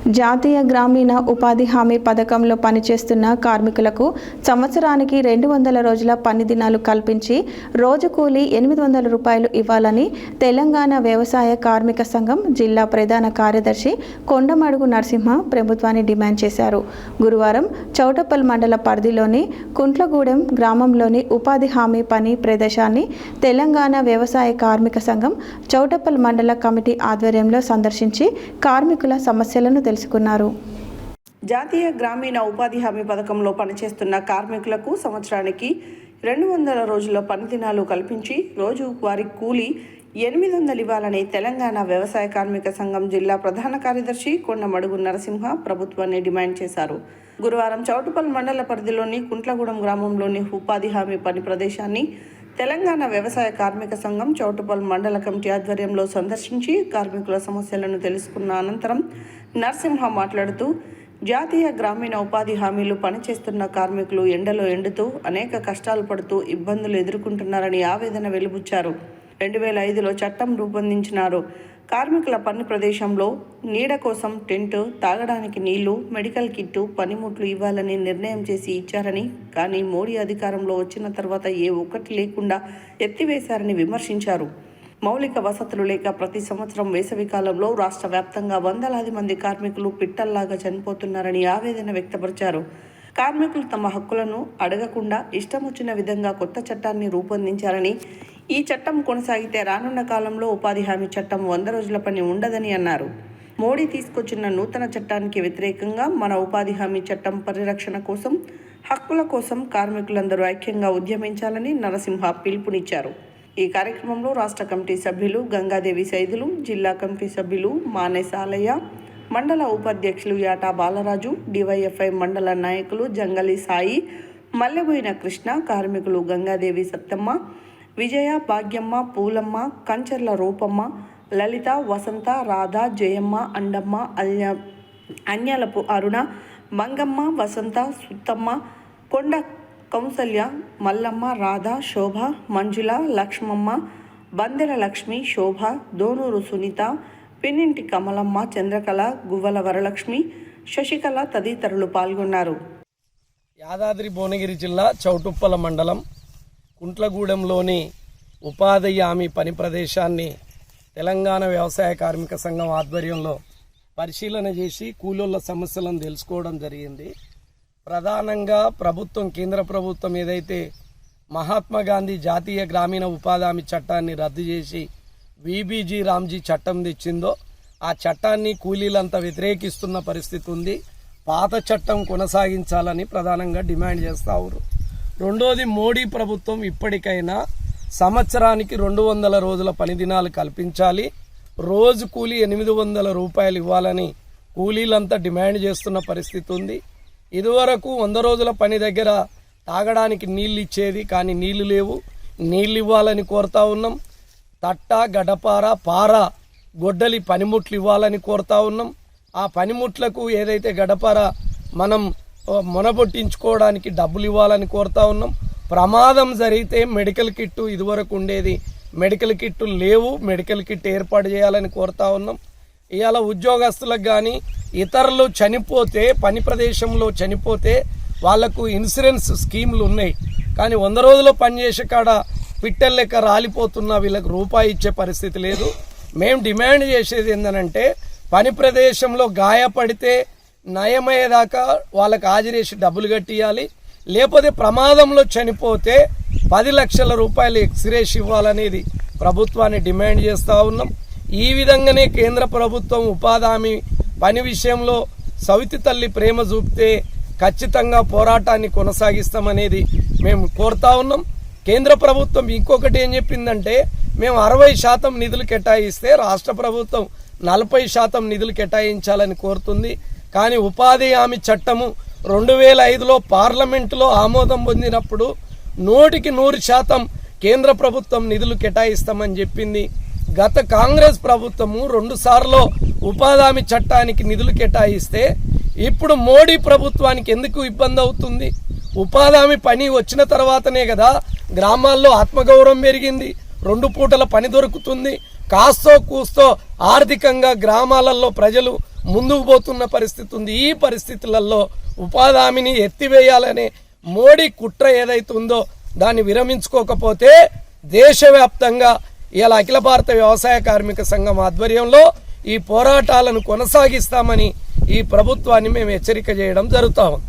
జాతీయ గ్రామీణ ఉపాధి హామీ పథకంలో పనిచేస్తున్న కార్మికులకు సంవత్సరానికి 200 రోజుల పని దినాలు కల్పించి రోజు కూలీ 800 రూపాయలు ఇవ్వాలని తెలంగాణ వ్యవసాయ కార్మిక సంఘం జిల్లా ప్రధాన కార్యదర్శి కొండమడుగు నరసింహ ప్రభుత్వాన్ని డిమాండ్ చేశారు. గురువారం చౌటప్పల్ మండల పరిధిలోని కుంట్లగూడెం గ్రామంలోని ఉపాధి హామీ పని ప్రదేశాన్ని తెలంగాణ వ్యవసాయ కార్మిక సంఘం చౌటప్పల్ మండల కమిటీ ఆధ్వర్యంలో సందర్శించి కార్మికుల సమస్యలను తెలుసుకున్నారు. జాతీయ గ్రామీణ ఉపాధి హామీ పథకంలో పనిచేస్తున్న కార్మికులకు సంవత్సరానికి 200 రోజుల పని దినాలు కల్పించి రోజు వారి కూలీ 800 ఇవ్వాలని తెలంగాణ వ్యవసాయ కార్మిక సంఘం జిల్లా ప్రధాన కార్యదర్శి కొండమడుగు నరసింహ ప్రభుత్వాన్ని డిమాండ్ చేశారు. గురువారం చౌటుపల్ మండల పరిధిలోని కుంట్లగూడెం గ్రామంలోని ఉపాధి హామీ పని ప్రదేశాన్ని తెలంగాణ వ్యవసాయ కార్మిక సంఘం చౌటుపల్ మండల కమిటీ ఆధ్వర్యంలో సందర్శించి కార్మికుల సమస్యలను తెలుసుకున్న అనంతరం నరసింహ మాట్లాడుతూ జాతీయ గ్రామీణ ఉపాధి హామీలు పనిచేస్తున్న కార్మికులు ఎండలో ఎండుతూ అనేక కష్టాలు పడుతూ ఇబ్బందులు ఎదుర్కొంటున్నారని ఆవేదన వెలిబుచ్చారు. 2005లో చట్టం రూపొందించినారు. కార్మికుల పని ప్రదేశంలో నీడ కోసం టెంట్, తాగడానికి నీళ్లు, మెడికల్ కిట్టు, పనిముట్లు ఇవ్వాలని నిర్ణయం చేసి ఇచ్చారని, కానీ మోడీ అధికారంలో వచ్చిన తర్వాత ఏ ఒక్కటి లేకుండా ఎత్తివేశారని విమర్శించారు. మౌలిక వసతులు లేక ప్రతి సంవత్సరం వేసవి కాలంలో రాష్ట్ర వ్యాప్తంగా వందలాది మంది కార్మికులు పిట్టల్లాగా చనిపోతున్నారని ఆవేదన వ్యక్తపరిచారు. కార్మికులు తమ హక్కులను అడగకుండా ఇష్టం వచ్చిన విధంగా కొత్త చట్టాన్ని రూపొందించారని, ఈ చట్టం కొనసాగితే రానున్న కాలంలో ఉపాధి హామీ చట్టం 100 రోజుల పని ఉండదని అన్నారు. మోడీ తీసుకొచ్చిన నూతన చట్టానికి వ్యతిరేకంగా మన ఉపాధి హామీ చట్టం పరిరక్షణ కోసం, హక్కుల కోసం కార్మికులందరూ ఐక్యంగా ఉద్యమించాలని నరసింహ పిలుపునిచ్చారు. ఈ కార్యక్రమంలో రాష్ట్ర కమిటీ సభ్యులు గంగాదేవి సైదులు, జిల్లా కమిటీ సభ్యులు మానే సాలయ్య, మండల ఉపాధ్యక్షులు యాటా బాలరాజు, డివైఎఫ్ఐ మండల నాయకులు జంగలి సాయి, మల్లెబోయిన కృష్ణ, కార్మికులు గంగాదేవి సత్తమ్మ, విజయ, భాగ్యమ్మ, పూలమ్మ, కంచర్ల రూపమ్మ, లలిత, వసంత, రాధ, జయమ్మ, అండమ్మ, అన్యాలపు అరుణ, మంగమ్మ, వసంత, సుత్తమ్మ, కొండ కౌసల్య, మల్లమ్మ, రాధ, శోభ, మంజుల, లక్ష్మమ్మ, బందెల లక్ష్మి, శోభ, దోనూరు సునీత, పిన్నింటి కమలమ్మ, చంద్రకళ, గువ్వల వరలక్ష్మి, శశికళ తదితరులు పాల్గొన్నారు. యాదాద్రి భువనగిరి జిల్లా చౌటుప్పల మండలం కుంట్లగూడెంలోని ఉపాధి హామీ పని ప్రదేశాన్ని తెలంగాణ వ్యవసాయ కార్మిక సంఘం ఆధ్వర్యంలో పరిశీలన చేసి కూలీల సమస్యలను తెలుసుకోవడం జరిగింది. ప్రధానంగా ప్రభుత్వం, కేంద్ర ప్రభుత్వం ఏదైతే మహాత్మా గాంధీ జాతీయ గ్రామీణ ఉపాధి హామీ చట్టాన్ని రద్దు చేసి విబిజి రామ్జీ చట్టం తెచ్చిందో ఆ చట్టాన్ని కూలీలంతా వ్యతిరేకిస్తున్న పరిస్థితి ఉంది. పాత చట్టం కొనసాగించాలని ప్రధానంగా డిమాండ్ చేస్తారు. రెండోది, మోడీ ప్రభుత్వం ఇప్పటికైనా సంవత్సరానికి 200 రోజుల పని దినాలు కల్పించాలి, రోజు కూలీ 800 రూపాయలు ఇవ్వాలని కూలీలంతా డిమాండ్ చేస్తున్న పరిస్థితి ఉంది. ఇదివరకు 100 రోజుల పని దగ్గర తాగడానికి నీళ్ళు ఇచ్చేది, కానీ నీళ్లు లేవు. నీళ్ళు ఇవ్వాలని కోరుతా ఉన్నాం. తట్ట, గడపార, పార, గొడ్డలి పనిముట్లు ఇవ్వాలని కోరుతా ఉన్నాం. ఆ పనిముట్లకు ఏదైతే గడపార మనం మొనబొట్టించుకోవడానికి డబ్బులు ఇవ్వాలని కోరుతా ఉన్నాం. ప్రమాదం జరిగితే మెడికల్ కిట్టు, ఇదివరకు ఉండేది మెడికల్ కిట్టు లేవు, మెడికల్ కిట్ ఏర్పాటు చేయాలని కోరుతా ఉన్నాం. ఇవాళ ఉద్యోగస్తులకు కానీ ఇతరులు చనిపోతే, పని ప్రదేశంలో చనిపోతే వాళ్లకు ఇన్సూరెన్స్ స్కీములు ఉన్నాయి, కానీ 100 రోజులు పనిచేసే కాడ పిట్టల లెక్క రాలిపోతున్నా వీళ్ళకి రూపాయి ఇచ్చే పరిస్థితి లేదు. మేము డిమాండ్ చేసేది ఏంటంటే, పని ప్రదేశంలో గాయపడితే నయమయ్యేదాకా వాళ్ళకి హాజరేసి డబ్బులు కట్టియాలి, లేకపోతే ప్రమాదంలో చనిపోతే 10 లక్షల రూపాయలు ఎక్స్గ్రేస్ ఇవ్వాలనేది ప్రభుత్వాన్ని డిమాండ్ చేస్తూ ఉన్నాం. ఈ విధంగానే కేంద్ర ప్రభుత్వం ఉపాధి హామీ పని విషయంలో సవితి తల్లి ప్రేమ చూపితే ఖచ్చితంగా పోరాటాన్ని కొనసాగిస్తామనేది మేము కోరుతా ఉన్నాం. కేంద్ర ప్రభుత్వం ఇంకొకటి ఏం చెప్పిందంటే, మేము 60% నిధులు కేటాయిస్తే రాష్ట్ర ప్రభుత్వం 40% నిధులు కేటాయించాలని కోరుతుంది. కానీ ఉపాధి హామీ చట్టము 2005లో పార్లమెంటులో ఆమోదం పొందినప్పుడు 100% కేంద్ర ప్రభుత్వం నిధులు కేటాయిస్తామని చెప్పింది. గత కాంగ్రెస్ ప్రభుత్వము 2 సార్లు ఉపాధి హామీ చట్టానికి నిధులు కేటాయిస్తే ఇప్పుడు మోడీ ప్రభుత్వానికి ఎందుకు ఇబ్బంది అవుతుంది? ఉపాధి హామీ పని వచ్చిన తర్వాతనే కదా గ్రామాల్లో ఆత్మగౌరవం పెరిగింది, 2 పూటల పని దొరుకుతుంది, కాస్తో కూస్తో ఆర్థికంగా గ్రామాలలో ప్రజలు ముందుకు పోతున్న పరిస్థితి ఉంది. ఈ పరిస్థితులలో ఉపాధి హామీని ఎత్తివేయాలనే మోడీ కుట్ర ఏదైతే ఉందో దాన్ని విరమించుకోకపోతే దేశవ్యాప్తంగా ఇలా అఖిల భారత వ్యవసాయ కార్మిక సంఘం ఆధ్వర్యంలో ఈ పోరాటాలను కొనసాగిస్తామని ఈ ప్రభుత్వాన్ని మేము హెచ్చరిక చేయడం జరుగుతా ఉంది.